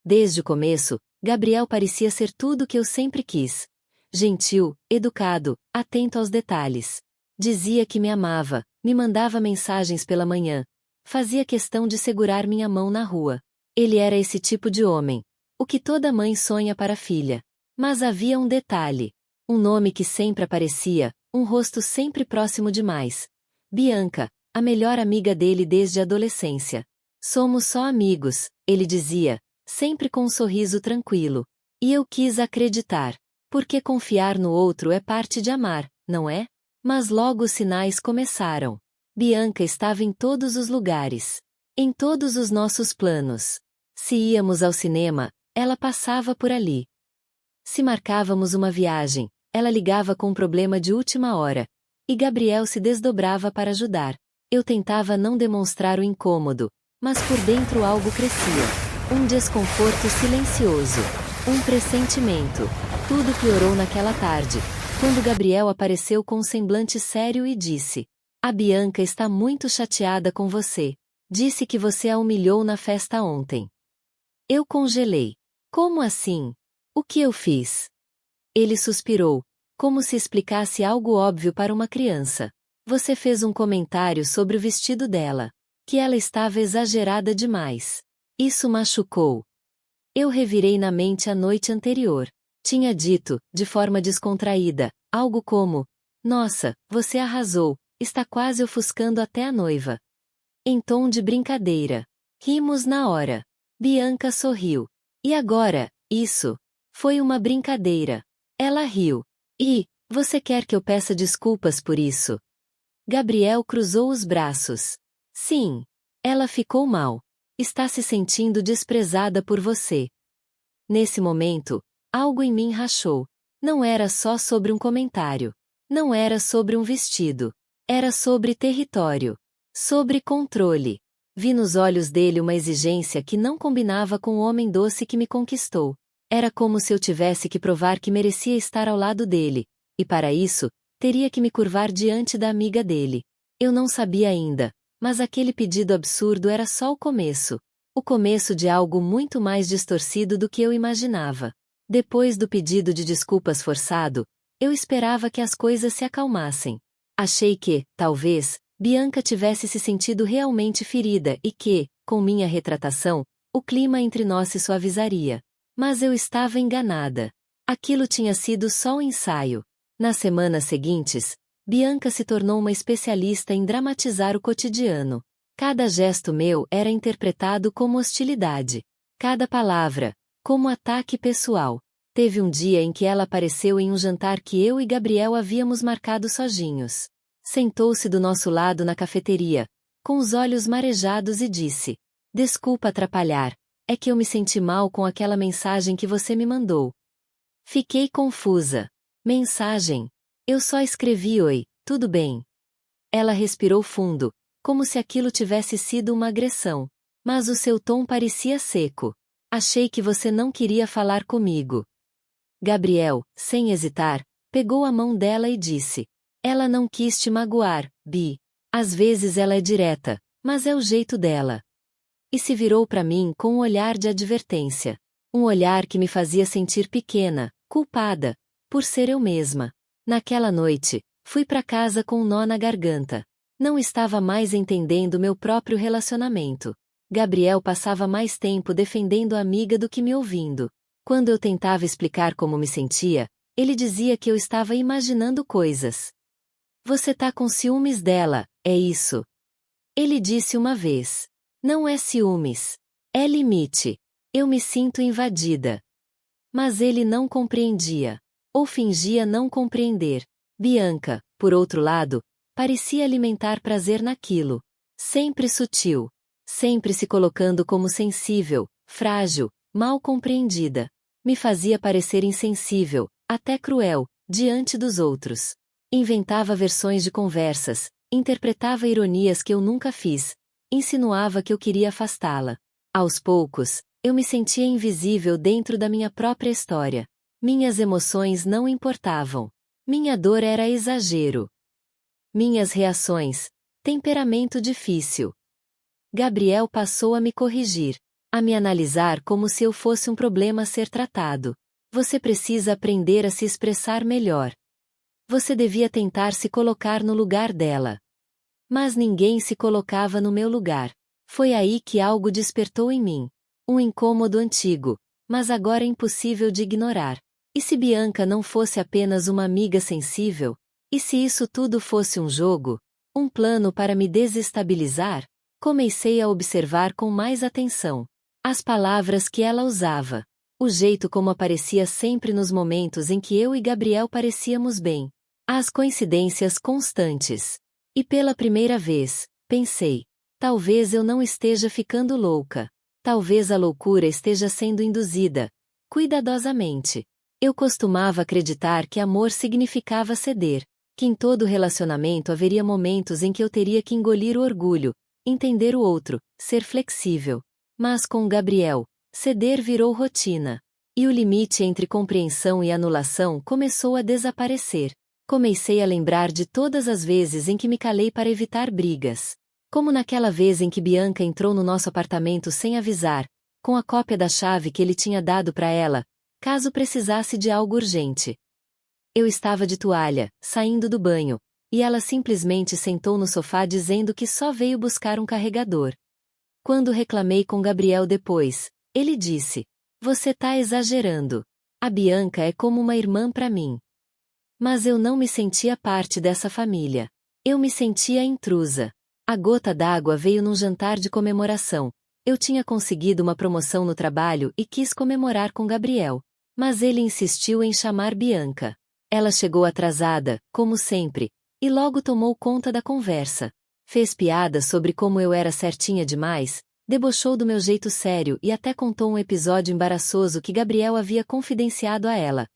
Desde o começo, Gabriel parecia ser tudo o que eu sempre quis. Gentil, educado, atento aos detalhes. Dizia que me amava, me mandava mensagens pela manhã. Fazia questão de segurar minha mão na rua. Ele era esse tipo de homem. O que toda mãe sonha para a filha. Mas havia um detalhe. Um nome que sempre aparecia, um rosto sempre próximo demais. Bianca, a melhor amiga dele desde a adolescência. Somos só amigos, ele dizia, sempre com um sorriso tranquilo. E eu quis acreditar. Porque confiar no outro é parte de amar, não é? Mas logo os sinais começaram. Bianca estava em todos os lugares. Em todos os nossos planos. Se íamos ao cinema, ela passava por ali. Se marcávamos uma viagem, ela ligava com um problema de última hora. E Gabriel se desdobrava para ajudar. Eu tentava não demonstrar o incômodo, mas por dentro algo crescia. Um desconforto silencioso. Um pressentimento. Tudo piorou naquela tarde, quando Gabriel apareceu com um semblante sério e disse: "A Bianca está muito chateada com você. Disse que você a humilhou na festa ontem." Eu congelei. Como assim? O que eu fiz? Ele suspirou, como se explicasse algo óbvio para uma criança. Você fez um comentário sobre o vestido dela. Que ela estava exagerada demais. Isso machucou. Eu revirei na mente a noite anterior. Tinha dito, de forma descontraída, algo como: "Nossa, você arrasou, está quase ofuscando até a noiva." Em tom de brincadeira. Rimos na hora. Bianca sorriu. E agora, isso? Foi uma brincadeira. Ela riu. E, você quer que eu peça desculpas por isso? Gabriel cruzou os braços. Sim. Ela ficou mal. Está se sentindo desprezada por você. Nesse momento, algo em mim rachou. Não era só sobre um comentário. Não era sobre um vestido. Era sobre território. Sobre controle. Vi nos olhos dele uma exigência que não combinava com o homem doce que me conquistou. Era como se eu tivesse que provar que merecia estar ao lado dele, e para isso, teria que me curvar diante da amiga dele. Eu não sabia ainda, mas aquele pedido absurdo era só o começo. O começo de algo muito mais distorcido do que eu imaginava. Depois do pedido de desculpas forçado, eu esperava que as coisas se acalmassem. Achei que, talvez, Bianca tivesse se sentido realmente ferida e que, com minha retratação, o clima entre nós se suavizaria. Mas eu estava enganada. Aquilo tinha sido só um ensaio. Nas semanas seguintes, Bianca se tornou uma especialista em dramatizar o cotidiano. Cada gesto meu era interpretado como hostilidade. Cada palavra, como ataque pessoal. Teve um dia em que ela apareceu em um jantar que eu e Gabriel havíamos marcado sozinhos. Sentou-se do nosso lado na cafeteria, com os olhos marejados e disse: "Desculpa atrapalhar, é que eu me senti mal com aquela mensagem que você me mandou." Fiquei confusa. Mensagem? Eu só escrevi oi, tudo bem. Ela respirou fundo, como se aquilo tivesse sido uma agressão. Mas o seu tom parecia seco. Achei que você não queria falar comigo. Gabriel, sem hesitar, pegou a mão dela e disse: "Ela não quis te magoar, Bi. Às vezes ela é direta, mas é o jeito dela." E se virou para mim com um olhar de advertência. Um olhar que me fazia sentir pequena, culpada, por ser eu mesma. Naquela noite, fui para casa com um nó na garganta. Não estava mais entendendo meu próprio relacionamento. Gabriel passava mais tempo defendendo a amiga do que me ouvindo. Quando eu tentava explicar como me sentia, ele dizia que eu estava imaginando coisas. "Você tá com ciúmes dela, é isso?" Ele disse uma vez. "Não é ciúmes. É limite. Eu me sinto invadida." Mas ele não compreendia. Ou fingia não compreender. Bianca, por outro lado, parecia alimentar prazer naquilo. Sempre sutil. Sempre se colocando como sensível, frágil, mal compreendida. Me fazia parecer insensível, até cruel, diante dos outros. Inventava versões de conversas, interpretava ironias que eu nunca fiz, insinuava que eu queria afastá-la. Aos poucos, eu me sentia invisível dentro da minha própria história. Minhas emoções não importavam. Minha dor era exagero. Minhas reações, temperamento difícil. Gabriel passou a me corrigir. a me analisar como se eu fosse um problema a ser tratado. Você precisa aprender a se expressar melhor. Você devia tentar se colocar no lugar dela. Mas ninguém se colocava no meu lugar. Foi aí que algo despertou em mim. Um incômodo antigo, mas agora impossível de ignorar. E se Bianca não fosse apenas uma amiga sensível? E se isso tudo fosse um jogo? Um plano para me desestabilizar? Comecei a observar com mais atenção as palavras que ela usava. O jeito como aparecia sempre nos momentos em que eu e Gabriel parecíamos bem. As coincidências constantes. E pela primeira vez, pensei: talvez eu não esteja ficando louca. Talvez a loucura esteja sendo induzida, cuidadosamente. Eu costumava acreditar que amor significava ceder, que em todo relacionamento haveria momentos em que eu teria que engolir o orgulho, entender o outro, ser flexível. Mas com Gabriel, ceder virou rotina. E o limite entre compreensão e anulação começou a desaparecer. Comecei a lembrar de todas as vezes em que me calei para evitar brigas. Como naquela vez em que Bianca entrou no nosso apartamento sem avisar, com a cópia da chave que ele tinha dado para ela, caso precisasse de algo urgente. Eu estava de toalha, saindo do banho, e ela simplesmente sentou no sofá dizendo que só veio buscar um carregador. Quando reclamei com Gabriel depois, ele disse: "Você tá exagerando. A Bianca é como uma irmã para mim." Mas eu não me sentia parte dessa família. Eu me sentia intrusa. A gota d'água veio num jantar de comemoração. Eu tinha conseguido uma promoção no trabalho e quis comemorar com Gabriel. Mas ele insistiu em chamar Bianca. Ela chegou atrasada, como sempre, e logo tomou conta da conversa. Fez piadas sobre como eu era certinha demais, debochou do meu jeito sério e até contou um episódio embaraçoso que Gabriel havia confidenciado a ela.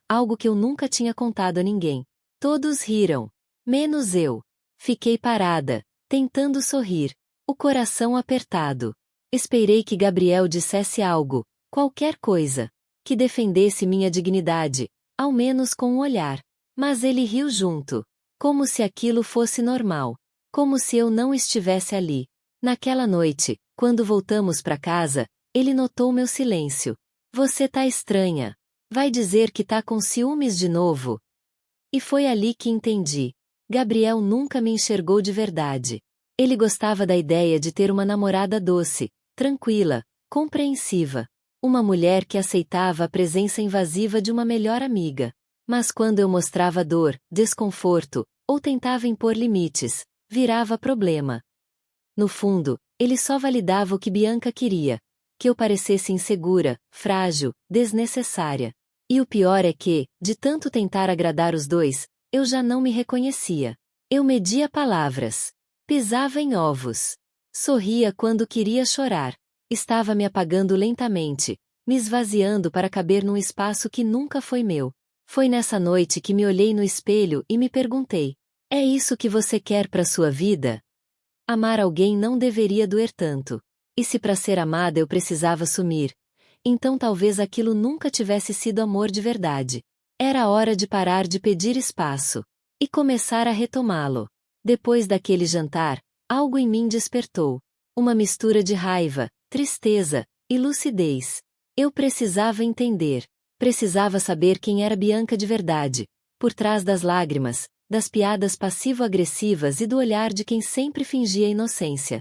Algo que eu nunca tinha contado a ninguém. Todos riram. Menos eu. Fiquei parada, tentando sorrir, o coração apertado. Esperei que Gabriel dissesse algo, qualquer coisa, que defendesse minha dignidade, ao menos com um olhar. Mas ele riu junto, como se aquilo fosse normal, como se eu não estivesse ali. Naquela noite, quando voltamos para casa, ele notou meu silêncio. Você tá estranha. Vai dizer que tá com ciúmes de novo? E foi ali que entendi. Gabriel nunca me enxergou de verdade. Ele gostava da ideia de ter uma namorada doce, tranquila, compreensiva. Uma mulher que aceitava a presença invasiva de uma melhor amiga. Mas quando eu mostrava dor, desconforto, ou tentava impor limites, virava problema. No fundo, ele só validava o que Bianca queria, que eu parecesse insegura, frágil, desnecessária. E o pior é que, de tanto tentar agradar os dois, eu já não me reconhecia. Eu media palavras. Pisava em ovos. Sorria quando queria chorar. Estava me apagando lentamente, me esvaziando para caber num espaço que nunca foi meu. Foi nessa noite que me olhei no espelho e me perguntei: é isso que você quer para sua vida? Amar alguém não deveria doer tanto. E se para ser amada eu precisava sumir? Então talvez aquilo nunca tivesse sido amor de verdade. Era hora de parar de pedir espaço. E começar a retomá-lo. Depois daquele jantar, algo em mim despertou. Uma mistura de raiva, tristeza e lucidez. Eu precisava entender. Precisava saber quem era Bianca de verdade. Por trás das lágrimas, das piadas passivo-agressivas e do olhar de quem sempre fingia inocência.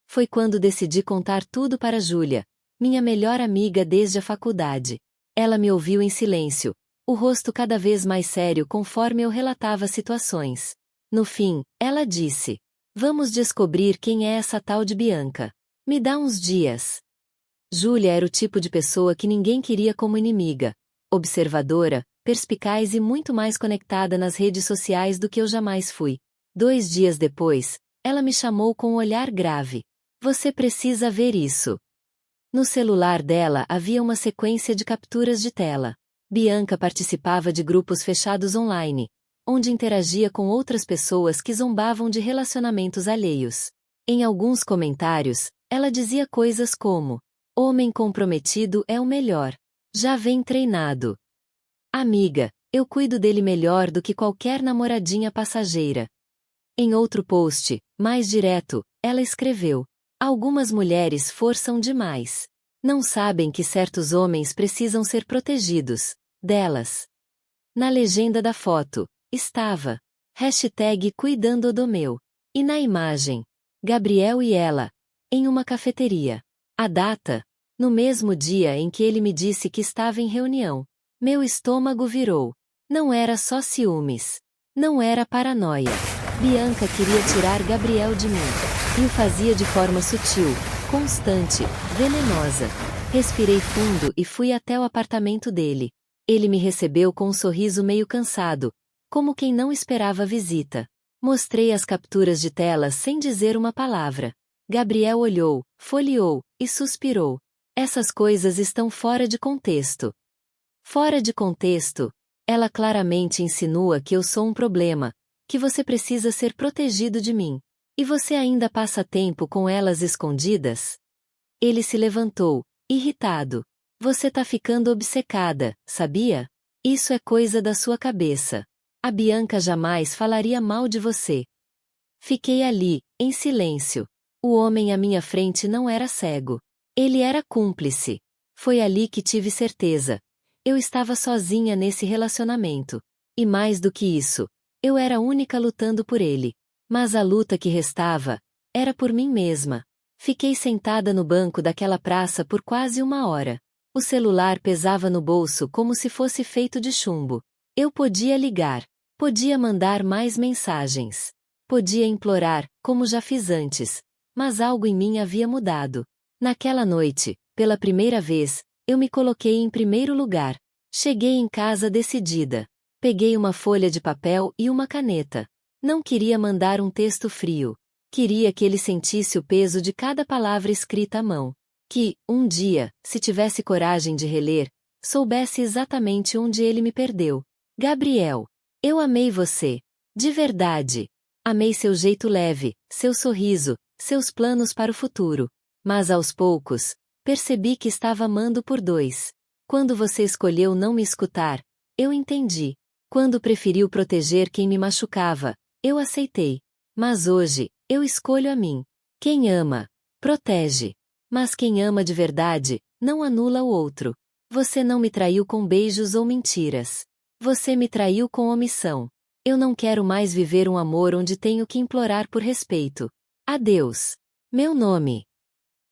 Foi quando decidi contar tudo para Júlia, minha melhor amiga desde a faculdade. Ela me ouviu em silêncio, o rosto cada vez mais sério conforme eu relatava situações. No fim, ela disse: "Vamos descobrir quem é essa tal de Bianca. Me dá uns dias." Júlia era o tipo de pessoa que ninguém queria como inimiga. Observadora, perspicaz e muito mais conectada nas redes sociais do que eu jamais fui. 2 dias depois, ela me chamou com um olhar grave. "Você precisa ver isso." No celular dela havia uma sequência de capturas de tela. Bianca participava de grupos fechados online, onde interagia com outras pessoas que zombavam de relacionamentos alheios. Em alguns comentários, ela dizia coisas como: "Homem comprometido é o melhor. Já vem treinado. Amiga, eu cuido dele melhor do que qualquer namoradinha passageira." Em outro post, mais direto, ela escreveu: algumas mulheres forçam demais. Não sabem que certos homens precisam ser protegidos delas. Na legenda da foto, estava #cuidando do meu. E na imagem, Gabriel e ela, em uma cafeteria. A data, no mesmo dia em que ele me disse que estava em reunião. Meu estômago virou. Não era só ciúmes. Não era paranoia. Bianca queria tirar Gabriel de mim. E o fazia de forma sutil, constante, venenosa. Respirei fundo e fui até o apartamento dele. Ele me recebeu com um sorriso meio cansado, como quem não esperava a visita. Mostrei as capturas de tela sem dizer uma palavra. Gabriel olhou, folheou e suspirou. Essas coisas estão fora de contexto. Fora de contexto? Ela claramente insinua que eu sou um problema, que você precisa ser protegido de mim. E você ainda passa tempo com elas escondidas? Ele se levantou, irritado. Você tá ficando obcecada, sabia? Isso é coisa da sua cabeça. A Bianca jamais falaria mal de você. Fiquei ali, em silêncio. O homem à minha frente não era cego. Ele era cúmplice. Foi ali que tive certeza. Eu estava sozinha nesse relacionamento. E mais do que isso, eu era a única lutando por ele. Mas a luta que restava era por mim mesma. Fiquei sentada no banco daquela praça por quase 1 hora. O celular pesava no bolso como se fosse feito de chumbo. Eu podia ligar. Podia mandar mais mensagens. Podia implorar, como já fiz antes. Mas algo em mim havia mudado. Naquela noite, pela primeira vez, eu me coloquei em primeiro lugar. Cheguei em casa decidida. Peguei uma folha de papel e uma caneta. Não queria mandar um texto frio. Queria que ele sentisse o peso de cada palavra escrita à mão. Que, um dia, se tivesse coragem de reler, soubesse exatamente onde ele me perdeu. Gabriel, eu amei você. De verdade. Amei seu jeito leve, seu sorriso, seus planos para o futuro. Mas aos poucos, percebi que estava amando por dois. Quando você escolheu não me escutar, eu entendi. Quando preferiu proteger quem me machucava, eu aceitei. Mas hoje, eu escolho a mim. Quem ama, protege. Mas quem ama de verdade, não anula o outro. Você não me traiu com beijos ou mentiras. Você me traiu com omissão. Eu não quero mais viver um amor onde tenho que implorar por respeito. Adeus. Meu nome.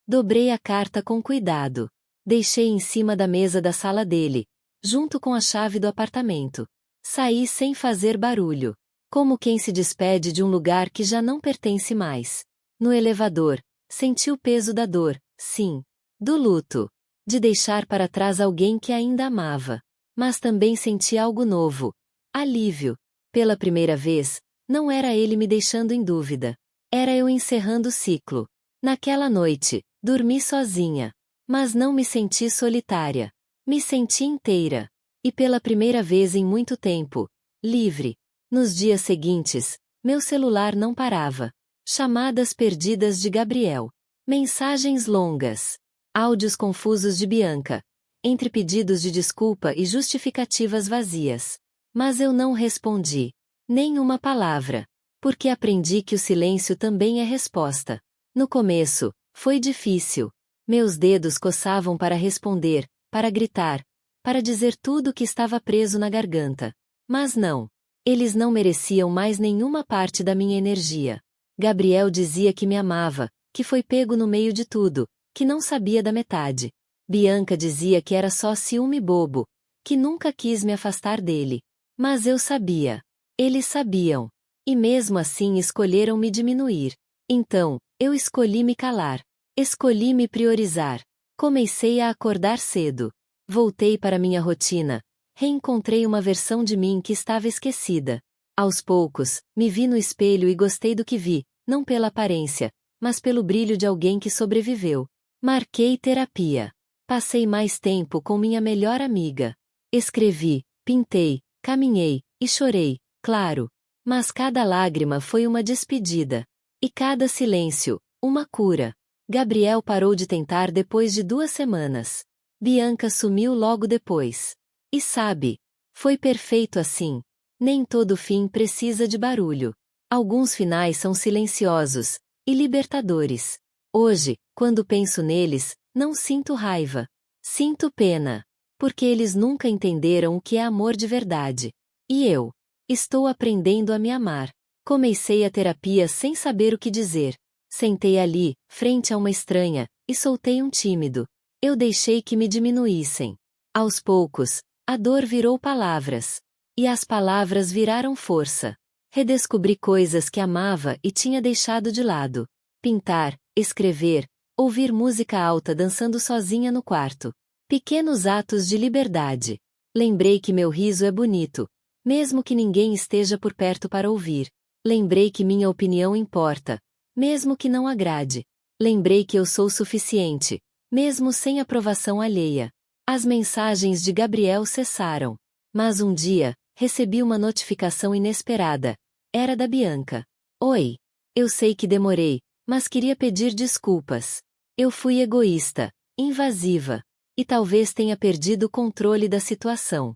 Dobrei a carta com cuidado. Deixei em cima da mesa da sala dele, junto com a chave do apartamento. Saí sem fazer barulho. Como quem se despede de um lugar que já não pertence mais. No elevador, senti o peso da dor, sim. Do luto. De deixar para trás alguém que ainda amava. Mas também senti algo novo. Alívio. Pela primeira vez, não era ele me deixando em dúvida. Era eu encerrando o ciclo. Naquela noite, dormi sozinha. Mas não me senti solitária. Me senti inteira. E pela primeira vez em muito tempo, livre. Nos dias seguintes, meu celular não parava. Chamadas perdidas de Gabriel. Mensagens longas. Áudios confusos de Bianca. Entre pedidos de desculpa e justificativas vazias. Mas eu não respondi. Nenhuma palavra. Porque aprendi que o silêncio também é resposta. No começo, foi difícil. Meus dedos coçavam para responder, para gritar, para dizer tudo o que estava preso na garganta. Mas não. Eles não mereciam mais nenhuma parte da minha energia. Gabriel dizia que me amava, que foi pego no meio de tudo, que não sabia da metade. Bianca dizia que era só ciúme bobo, que nunca quis me afastar dele. Mas eu sabia. Eles sabiam. E mesmo assim escolheram me diminuir. Então, eu escolhi me calar. Escolhi me priorizar. Comecei a acordar cedo. Voltei para minha rotina. Reencontrei uma versão de mim que estava esquecida. Aos poucos, me vi no espelho e gostei do que vi, não pela aparência, mas pelo brilho de alguém que sobreviveu. Marquei terapia. Passei mais tempo com minha melhor amiga. Escrevi, pintei, caminhei, e chorei, claro. Mas cada lágrima foi uma despedida. E cada silêncio, uma cura. Gabriel parou de tentar depois de 2 semanas. Bianca sumiu logo depois. E sabe, foi perfeito assim. Nem todo fim precisa de barulho. Alguns finais são silenciosos e libertadores. Hoje, quando penso neles, não sinto raiva. Sinto pena. Porque eles nunca entenderam o que é amor de verdade. E eu? Estou aprendendo a me amar. Comecei a terapia sem saber o que dizer. Sentei ali, frente a uma estranha, e soltei um tímido. Eu deixei que me diminuíssem. Aos poucos, a dor virou palavras. E as palavras viraram força. Redescobri coisas que amava e tinha deixado de lado. Pintar, escrever, ouvir música alta dançando sozinha no quarto. Pequenos atos de liberdade. Lembrei que meu riso é bonito, mesmo que ninguém esteja por perto para ouvir. Lembrei que minha opinião importa, mesmo que não agrade. Lembrei que eu sou suficiente, mesmo sem aprovação alheia. As mensagens de Gabriel cessaram. Mas um dia, recebi uma notificação inesperada. Era da Bianca. Oi. Eu sei que demorei, mas queria pedir desculpas. Eu fui egoísta, invasiva. E talvez tenha perdido o controle da situação.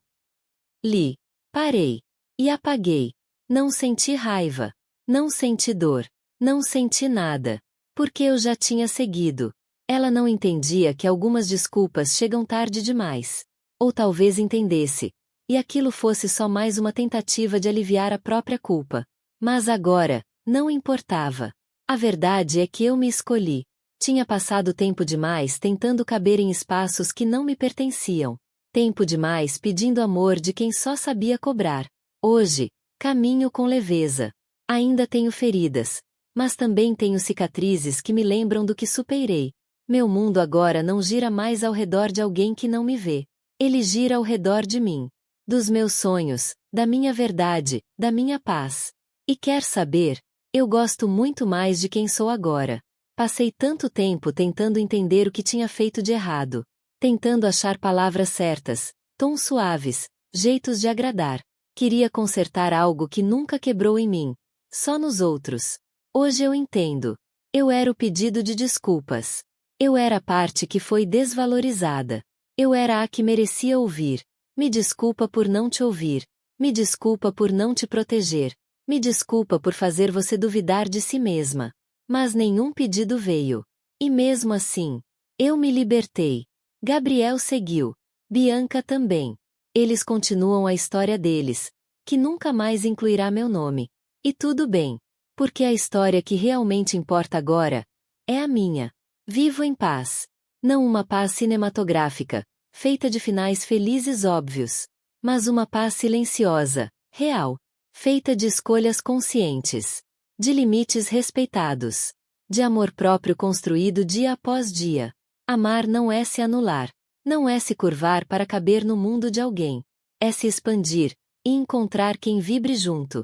Li. Parei. E apaguei. Não senti raiva. Não senti dor. Não senti nada. Porque eu já tinha seguido. Ela não entendia que algumas desculpas chegam tarde demais. Ou talvez entendesse. E aquilo fosse só mais uma tentativa de aliviar a própria culpa. Mas agora, não importava. A verdade é que eu me escolhi. Tinha passado tempo demais tentando caber em espaços que não me pertenciam. Tempo demais pedindo amor de quem só sabia cobrar. Hoje, caminho com leveza. Ainda tenho feridas, mas também tenho cicatrizes que me lembram do que superei. Meu mundo agora não gira mais ao redor de alguém que não me vê. Ele gira ao redor de mim. Dos meus sonhos, da minha verdade, da minha paz. E quer saber? Eu gosto muito mais de quem sou agora. Passei tanto tempo tentando entender o que tinha feito de errado. Tentando achar palavras certas, tons suaves, jeitos de agradar. Queria consertar algo que nunca quebrou em mim, só nos outros. Hoje eu entendo. Eu era o pedido de desculpas. Eu era a parte que foi desvalorizada. Eu era a que merecia ouvir. Me desculpa por não te ouvir. Me desculpa por não te proteger. Me desculpa por fazer você duvidar de si mesma. Mas nenhum pedido veio. E mesmo assim, eu me libertei. Gabriel seguiu. Bianca também. Eles continuam a história deles, que nunca mais incluirá meu nome. E tudo bem. Porque a história que realmente importa agora é a minha. Vivo em paz. Não uma paz cinematográfica, feita de finais felizes óbvios. Mas uma paz silenciosa, real. Feita de escolhas conscientes. De limites respeitados. De amor próprio construído dia após dia. Amar não é se anular. Não é se curvar para caber no mundo de alguém. É se expandir e encontrar quem vibre junto.